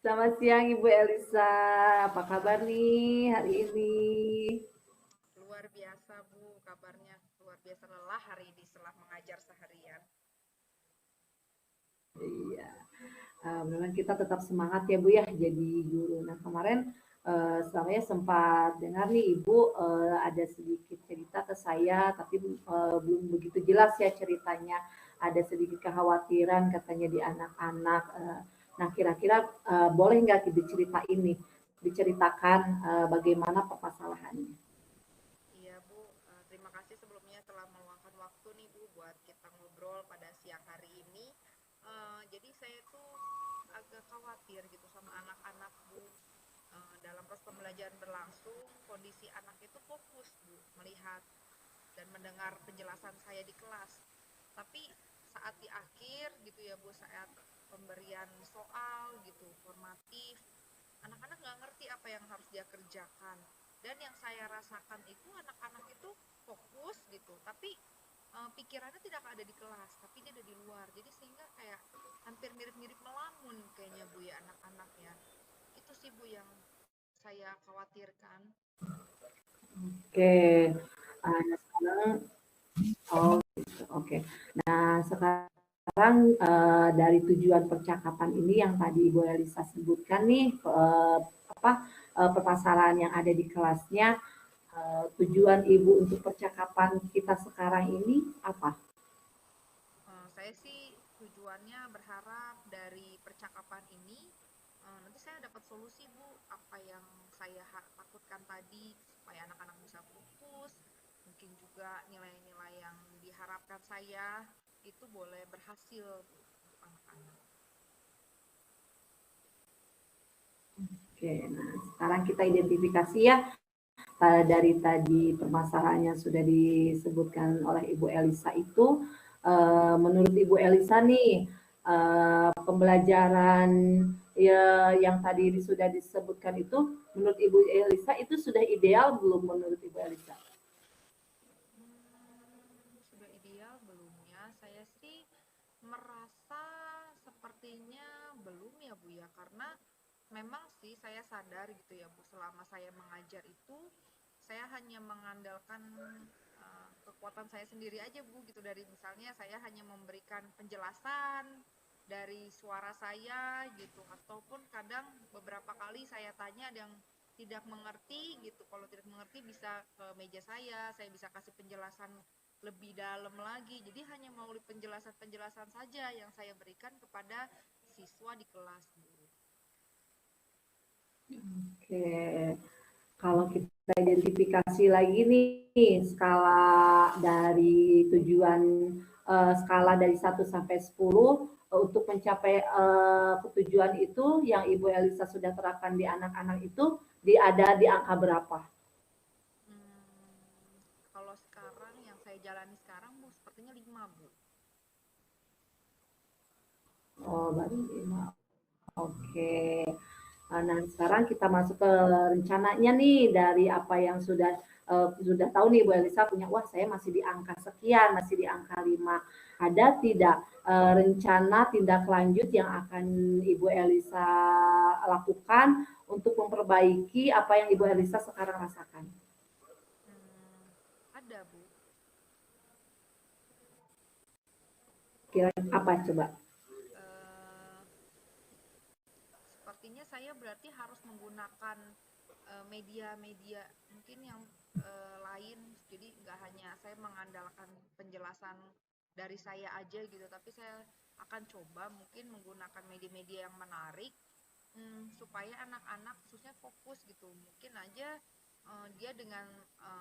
Selamat siang Ibu Elisa, apa kabar nih hari ini? Luar biasa Bu, kabarnya luar biasa lelah hari ini setelah mengajar seharian. Iya, memang kita tetap semangat ya Bu ya jadi guru. Nah kemarin saya sempat dengar nih Ibu ada sedikit cerita ke saya, tapi belum begitu jelas ya ceritanya. Ada sedikit kekhawatiran katanya di anak-anak. Nah kira-kira boleh nggak diceritain nih, diceritakan bagaimana permasalahannya? Iya Bu, terima kasih sebelumnya telah meluangkan waktu nih Bu buat kita ngobrol pada siang hari ini. Jadi saya tuh agak khawatir gitu sama anak-anak Bu. Dalam proses pembelajaran berlangsung, kondisi anak itu fokus Bu melihat dan mendengar penjelasan saya di kelas. Tapi saat di akhir gitu ya Bu, saat pemberian soal gitu, formatif, anak-anak nggak ngerti apa yang harus dia kerjakan. Dan yang saya rasakan itu anak-anak itu fokus gitu, tapi pikirannya tidak ada di kelas, tapi dia ada di luar. Jadi sehingga kayak hampir mirip-mirip melamun kayaknya Bu ya anak-anak ya. Itu sih Bu yang saya khawatirkan. Oke, nah sekarang oh gitu, oke. Nah sekarang dari tujuan percakapan ini yang tadi Ibu Elisa sebutkan nih, apa, permasalahan yang ada di kelasnya, tujuan Ibu untuk percakapan kita sekarang ini apa? Saya sih tujuannya berharap dari percakapan ini nanti saya dapat solusi Bu, apa yang saya takutkan tadi supaya anak-anak bisa fokus, mungkin juga nilai-nilai yang diharapkan saya itu boleh berhasil Bu untuk anak-anak. Oke, nah sekarang kita identifikasi ya, dari tadi permasalahan yang sudah disebutkan oleh Ibu Elisa itu, menurut Ibu Elisa nih, pembelajaran ya, yang tadi sudah disebutkan itu, menurut Ibu Elisa itu sudah ideal belum menurut Ibu Elisa? Sudah ideal belumnya? Saya sih merasa sepertinya belum ya Bu ya, karena memang sih saya sadar gitu ya Bu, selama saya mengajar itu saya hanya mengandalkan kekuatan saya sendiri aja Bu gitu, dari misalnya saya hanya memberikan penjelasan dari suara saya gitu, ataupun kadang beberapa kali saya tanya ada yang tidak mengerti gitu, kalau tidak mengerti bisa ke meja saya bisa kasih penjelasan lebih dalam lagi. Jadi hanya melalui penjelasan-penjelasan saja yang saya berikan kepada siswa di kelas Bu. Oke, kalau kita identifikasi lagi nih skala dari tujuan, skala dari 1 sampai 10 untuk mencapai tujuan itu yang Ibu Elisa sudah terapkan di anak-anak itu ada di angka berapa? Kalau sekarang yang saya jalani sekarang Bu sepertinya 5 Bu. Oh, baru 5. Oke. Nah, sekarang kita masuk ke rencananya nih dari apa yang sudah tahu nih Bu Elisa punya, wah saya masih di angka sekian, masih di angka 5. Ada tidak rencana tindak lanjut yang akan Ibu Elisa lakukan untuk memperbaiki apa yang Ibu Elisa sekarang rasakan? Ada Bu. Kira apa coba? Eh, Sepertinya saya berarti harus menggunakan media-media mungkin yang lain. Jadi nggak hanya saya mengandalkan penjelasan dari saya aja gitu, tapi saya akan coba mungkin menggunakan media-media yang menarik, supaya anak-anak khususnya fokus gitu. Mungkin aja dia dengan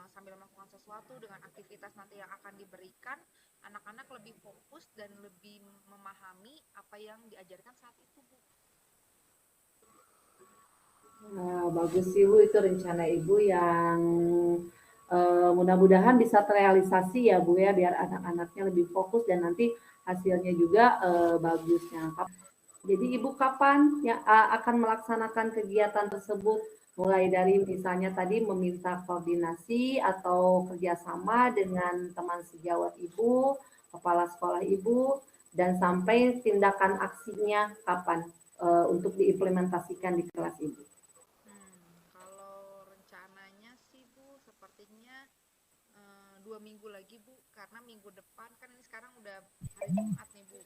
sambil melakukan sesuatu dengan aktivitas nanti yang akan diberikan, anak-anak lebih fokus dan lebih memahami apa yang diajarkan saat itu Bu. Bagus sih Bu, itu rencana Ibu yang mudah-mudahan bisa terrealisasi ya Bu ya, biar anak-anaknya lebih fokus dan nanti hasilnya juga bagusnya. Jadi Ibu kapan ya akan melaksanakan kegiatan tersebut? Mulai dari misalnya tadi meminta koordinasi atau kerjasama dengan teman sejawat Ibu, kepala sekolah Ibu, dan sampai tindakan aksinya kapan? untuk diimplementasikan di kelas Ibu? Kalau rencananya sih Bu, sepertinya 2 minggu lagi Bu, karena minggu depan kan ini sekarang udah hari Jumat nih Bu.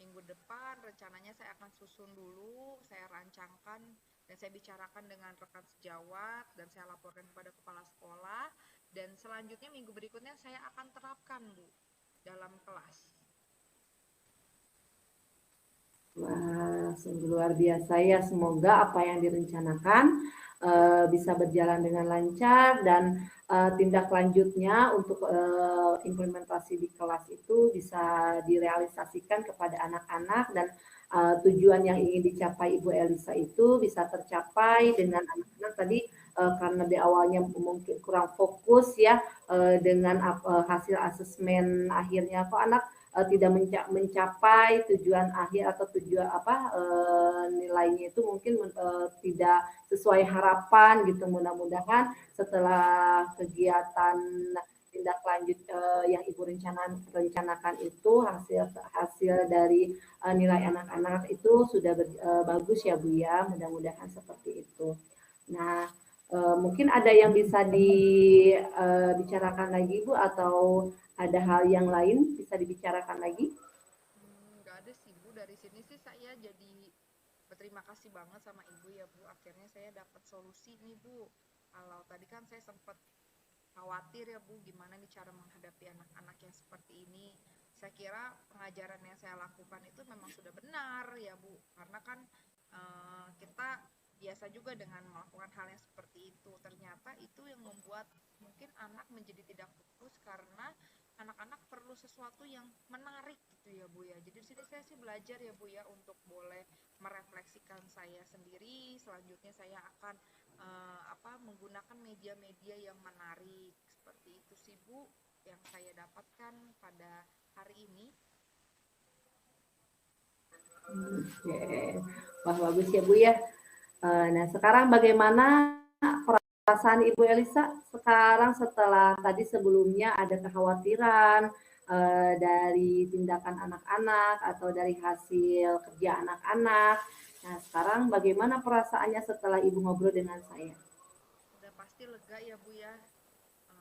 Minggu depan rencananya saya akan susun dulu, saya rancangkan dan saya bicarakan dengan rekan sejawat dan saya laporkan kepada kepala sekolah, dan selanjutnya minggu berikutnya saya akan terapkan Bu dalam kelas. Wah, sungguh luar biasa ya. Semoga apa yang direncanakan bisa berjalan dengan lancar dan tindak lanjutnya untuk implementasi di kelas itu bisa direalisasikan kepada anak-anak dan tujuan yang ingin dicapai Ibu Elisa itu bisa tercapai dengan anak-anak tadi karena di awalnya mungkin kurang fokus ya dengan hasil asesmen akhirnya kok anak tidak mencapai tujuan akhir atau tujuan nilainya itu mungkin tidak sesuai harapan gitu. Mudah-mudahan setelah kegiatan tindak lanjut yang Ibu rencanakan itu hasil dari nilai anak-anak itu sudah bagus ya Bu ya. Mudah-mudahan seperti itu. Nah, mungkin ada yang bisa dibicarakan lagi Bu atau ada hal yang lain bisa dibicarakan lagi? Nggak ada sih Bu, dari sini sih saya jadi berterima kasih banget sama Ibu ya Bu, akhirnya saya dapat solusi nih Bu. Kalau tadi kan saya sempat khawatir ya Bu, gimana nih cara menghadapi anak-anak yang seperti ini. Saya kira pengajaran yang saya lakukan itu memang sudah benar ya Bu, karena kan kita biasa juga dengan melakukan hal yang seperti itu. Ternyata itu yang membuat mungkin anak menjadi tidak fokus karena anak-anak perlu sesuatu yang menarik gitu ya Bu ya. Jadi di sini saya sih belajar ya Bu ya untuk boleh merefleksikan saya sendiri. Selanjutnya saya akan menggunakan media-media yang menarik. Seperti itu sih Bu yang saya dapatkan pada hari ini. Oke, wah bagus ya Bu ya. Nah sekarang bagaimana perasaan Ibu Elisa sekarang setelah tadi sebelumnya ada kekhawatiran dari tindakan anak-anak atau dari hasil kerja anak-anak. Nah sekarang bagaimana perasaannya setelah Ibu ngobrol dengan saya? Udah pasti lega ya Bu ya.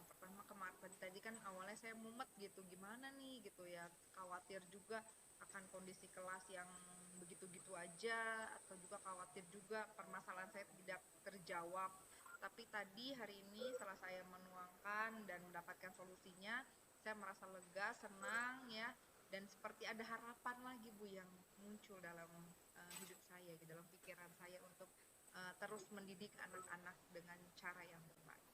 Pertama kemarin tadi kan awalnya saya mumet gitu, gimana nih gitu ya, khawatir juga akan kondisi kelas yang begitu-gitu aja, atau juga khawatir juga permasalahan saya tidak terjawab. Tapi tadi hari ini setelah saya menuangkan dan mendapatkan solusinya, saya merasa lega, senang ya, dan seperti ada harapan lagi Bu yang muncul dalam hidup saya, dalam pikiran saya untuk terus mendidik anak-anak dengan cara yang terbaik.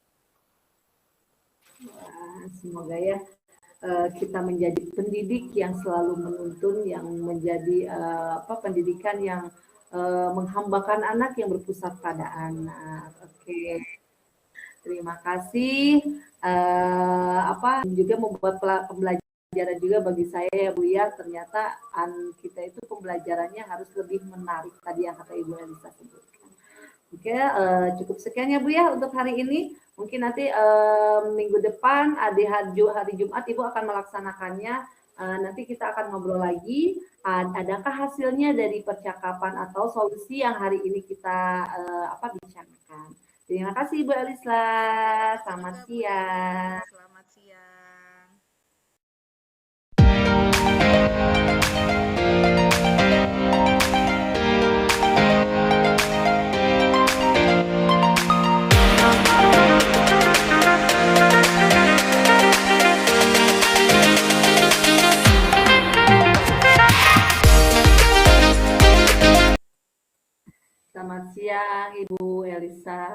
Semoga ya kita menjadi pendidik yang selalu menuntun, yang menjadi pendidikan yang menghambakan anak yang berpusat pada anak. Oke, terima kasih. Juga membuat pembelajaran juga bagi saya ya Bu ya. Ternyata kita itu pembelajarannya harus lebih menarik tadi yang kata Ibu Elisa sebutkan. Oke, cukup sekian ya Bu ya untuk hari ini. Mungkin nanti minggu depan hari Jumat Ibu akan melaksanakannya. Nanti kita akan ngobrol lagi. Adakah hasilnya dari percakapan atau solusi yang hari ini kita bicarakan? Terima kasih Ibu Elisa. Selamat siang. Selamat siang. Selamat siang Ibu Elisa.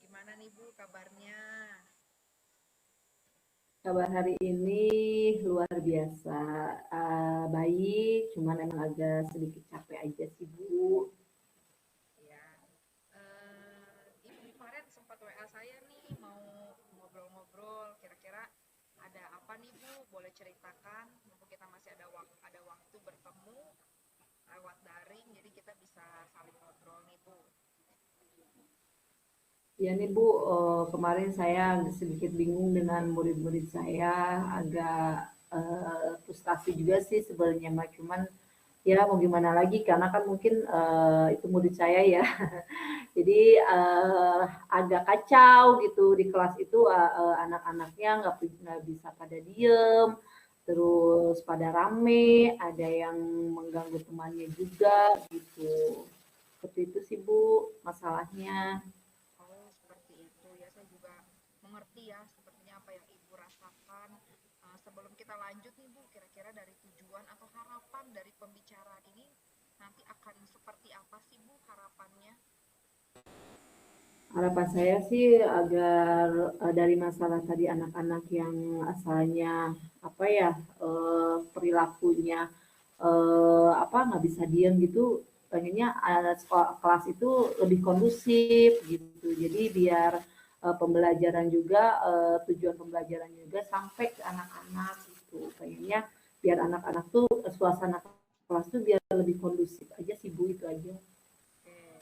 Gimana nih Bu kabarnya? Kabar hari ini luar biasa, baik, cuman emang agak sedikit capek aja sih Bu. Ya, Ibu kemarin sempat WA saya nih mau ngobrol-ngobrol. Kira-kira ada apa nih Bu? Boleh ceritakan? Mumpung kita masih ada waktu bertemu lewat daring, jadi kita bisa saling ngobrol nih Bu. Ya nih Bu, kemarin saya sedikit bingung dengan murid-murid saya, agak frustasi juga sih sebenarnya, cuman ya mau gimana lagi karena kan mungkin itu murid saya ya. Jadi agak kacau gitu di kelas itu anak-anaknya nggak bisa pada diem, terus pada rame, ada yang mengganggu temannya juga gitu. Seperti itu sih Bu masalahnya. Oh, seperti itu ya. Saya juga mengerti ya sepertinya apa yang Ibu rasakan. Sebelum kita lanjut nih Bu, kira-kira dari tujuan atau harapan dari pembicaraan ini nanti akan seperti apa sih Bu harapannya? Harapan saya sih agar dari masalah tadi anak-anak yang asalnya apa ya perilakunya apa nggak bisa diam gitu, pengennya sekolah kelas itu lebih kondusif gitu. Jadi biar pembelajaran juga tujuan pembelajaran juga sampai ke anak-anak gitu. Pengennya biar anak-anak tuh suasana kelas tuh biar lebih kondusif aja sih Bu itu aja. Oke,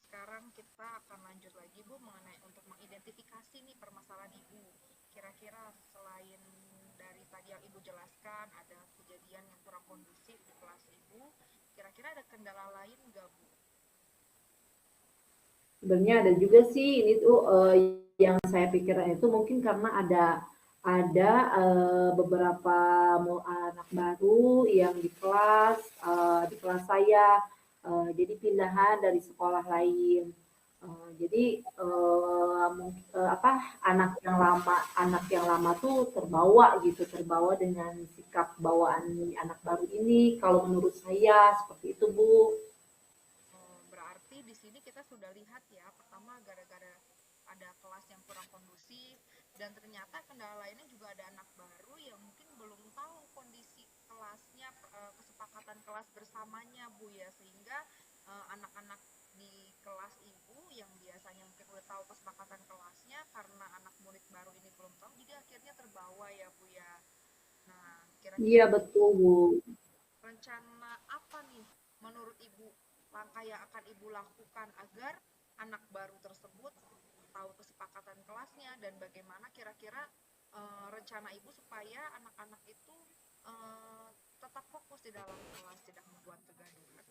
sekarang kita akan lanjut lagi Bu mengenai untuk mengidentifikasi nih permasalahan Ibu. Kira-kira selain dari tadi yang Ibu jelaskan ada kejadian yang kurang kondusif di kelas Ibu, kira-kira ada kendala lain nggak Bu? Sebenarnya ada juga sih ini tuh yang saya pikirkan itu mungkin karena ada beberapa anak baru yang di kelas saya jadi pindahan dari sekolah lain. Jadi apa anak yang lama tuh terbawa gitu, terbawa dengan sikap bawaan anak baru ini. Kalau menurut saya seperti itu Bu. Berarti di sini kita sudah lihat ya, pertama gara-gara ada kelas yang kurang kondusif dan ternyata kendala lainnya juga ada anak baru yang mungkin belum tahu kondisi kelasnya, kesepakatan kelas bersamanya Bu ya, sehingga anak-anak di kelas Ibu yang biasanya mungkin udah tahu kesepakatan kelasnya karena anak murid baru ini belum tahu, jadi akhirnya terbawa ya Bu ya. Nah, Iya kira-kira betul Bu. rencana apa nih menurut Ibu langkah yang akan Ibu lakukan agar anak baru tersebut tahu kesepakatan kelasnya dan bagaimana kira-kira rencana Ibu supaya anak-anak itu uh, tetap fokus di dalam kelas, tidak membuat kegaduhan.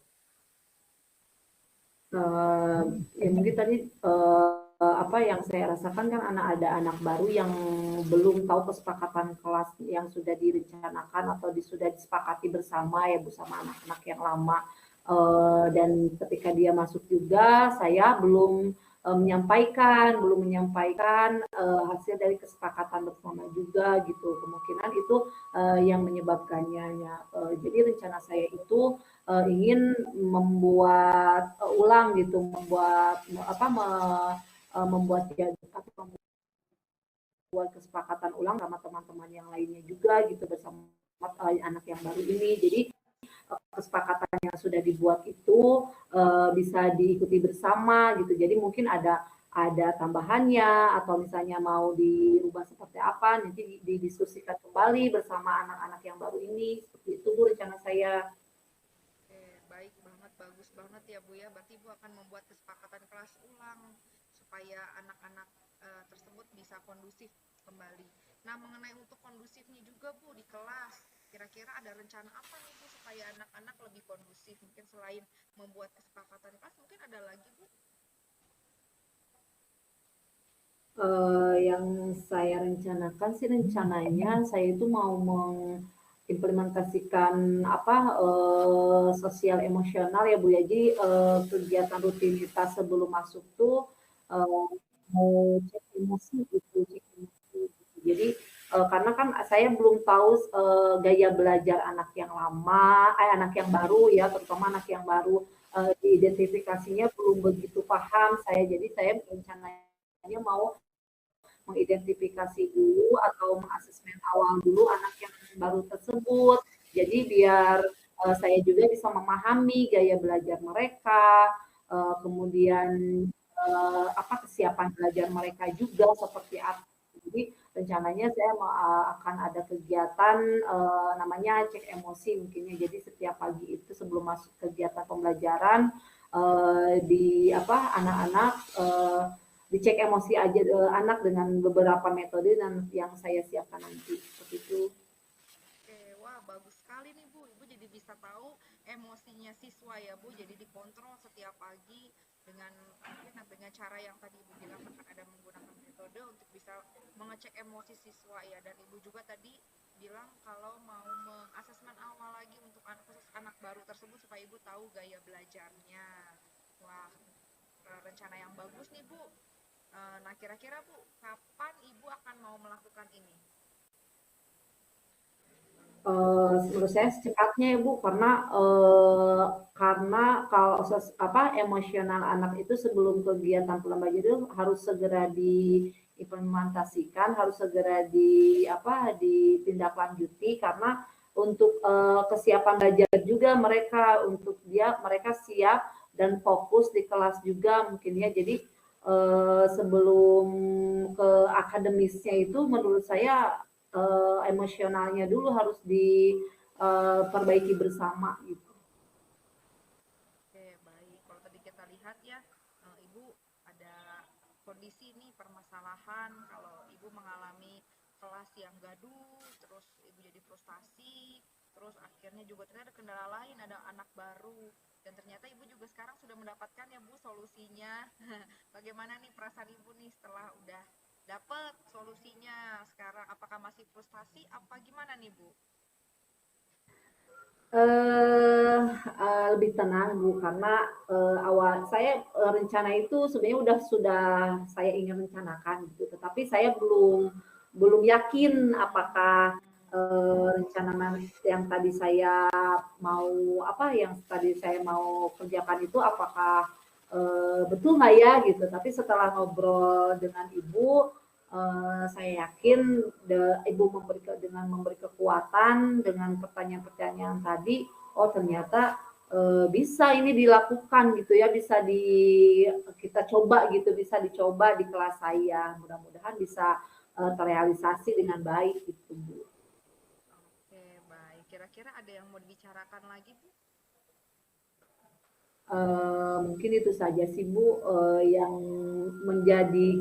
Eh, ya mungkin tadi apa yang saya rasakan kan ada anak baru yang belum tahu kesepakatan kelas yang sudah direncanakan atau sudah disepakati bersama ya Bu sama anak-anak yang lama. Dan ketika dia masuk juga saya belum menyampaikan hasil dari kesepakatan bersama juga gitu. Kemungkinan itu yang menyebabkannya ya. Jadi rencana saya itu ingin membuat ulang gitu, membuat membuat kesepakatan ulang sama teman-teman yang lainnya juga gitu bersama anak yang baru ini. Jadi kesepakatan yang sudah dibuat itu bisa diikuti bersama gitu. Jadi mungkin ada tambahannya atau misalnya mau dirubah seperti apa nanti didiskusikan kembali bersama anak-anak yang baru ini. Seperti itu Bu rencana saya. Oke, baik banget, bagus banget ya Bu ya. Berarti Bu akan membuat kesepakatan kelas ulang supaya anak-anak tersebut bisa kondusif kembali. Nah, mengenai untuk kondusifnya juga Bu di kelas, kira-kira ada rencana apa nih Bu supaya anak-anak lebih kondusif? Mungkin selain membuat kesepakatan kelas, mungkin ada lagi Bu? Yang saya rencanakan sih rencananya saya itu mau mengimplementasikan apa sosial emosional ya Bu ya. Jadi kegiatan rutinitas sebelum masuk tuh uh, mau cek emosi gitu, cek emosi gitu. Jadi karena kan saya belum tahu gaya belajar anak yang lama, anak yang baru ya, terutama anak yang baru diidentifikasinya belum begitu paham saya. Jadi saya rencananya mau mengidentifikasi dulu atau mengasesmen awal dulu anak yang baru tersebut. Jadi biar saya juga bisa memahami gaya belajar mereka, kemudian apa kesiapan belajar mereka juga seperti apa. Jadi rencananya saya akan ada kegiatan namanya cek emosi mungkinnya. Jadi setiap pagi itu sebelum masuk kegiatan pembelajaran di apa anak-anak dicek emosi aja anak dengan beberapa metode dan yang saya siapkan nanti seperti itu. Oke, wah bagus sekali nih Bu. Ibu jadi bisa tahu emosinya siswa ya Bu, jadi dikontrol setiap pagi dengan dengan cara yang tadi Ibu bilang akan ada menggunakan metode untuk bisa mengecek emosi siswa ya, dan Ibu juga tadi bilang kalau mau mengasesmen awal lagi untuk khusus anak baru tersebut supaya Ibu tahu gaya belajarnya. Wah, rencana yang bagus nih Bu. Nah, kira-kira Bu, kapan Ibu akan mau melakukan ini? Menurut saya secepatnya ya Bu, karena kalau emosional anak itu sebelum kegiatan pembelajaran itu harus segera diimplementasikan, harus segera ditindaklanjuti karena untuk kesiapan belajar juga mereka siap dan fokus di kelas juga mungkin ya. Jadi sebelum ke akademisnya itu menurut saya emosionalnya dulu harus diperbaiki bersama gitu. Oke, baik. Kalau tadi kita lihat ya, Ibu ada kondisi nih permasalahan kalau Ibu mengalami kelas yang gaduh, terus Ibu jadi frustasi, terus akhirnya juga ternyata ada kendala lain, ada anak baru, dan ternyata Ibu juga sekarang sudah mendapatkan ya Bu solusinya. Bagaimana nih perasaan Ibu nih setelah udah dapat solusinya sekarang? Apakah masih frustasi? Apa gimana nih Bu? Lebih tenang Bu, karena awal saya rencana itu sebenarnya sudah saya ingin rencanakan gitu, tetapi saya belum belum yakin apakah rencana yang tadi saya yang tadi saya mau kerjakan itu apakah betul nggak ya gitu. Tapi setelah ngobrol dengan Ibu, saya yakin Ibu dengan memberi kekuatan dengan pertanyaan-pertanyaan tadi, oh ternyata bisa ini dilakukan gitu ya, kita coba gitu, bisa dicoba di kelas saya. Mudah-mudahan bisa terrealisasi dengan baik gitu Bu. Oke, baik. Kira-kira ada yang mau dibicarakan lagi Bu? Mungkin itu saja sih Bu, yang menjadi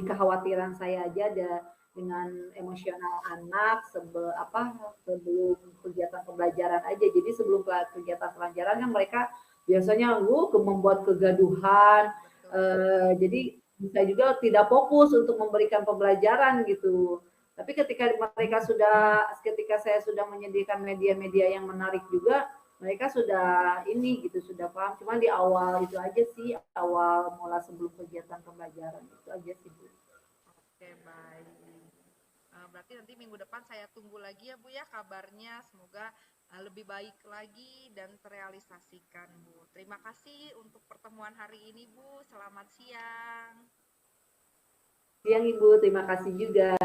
kekhawatiran saya aja dengan emosional anak sebelum kegiatan pembelajaran aja. Jadi sebelum kegiatan pelajaran kan mereka biasanya membuat kegaduhan, jadi bisa juga tidak fokus untuk memberikan pembelajaran gitu. Tapi ketika saya sudah menyediakan media-media yang menarik juga, mereka sudah sudah paham. Cuma di awal itu aja sih, awal mula sebelum kegiatan pembelajaran itu aja sih Bu. Oke, baik. Berarti nanti minggu depan saya tunggu lagi ya Bu ya kabarnya. Semoga lebih baik lagi dan terrealisasikan Bu. Terima kasih untuk pertemuan hari ini Bu. Selamat siang. Siang Ibu, terima kasih juga.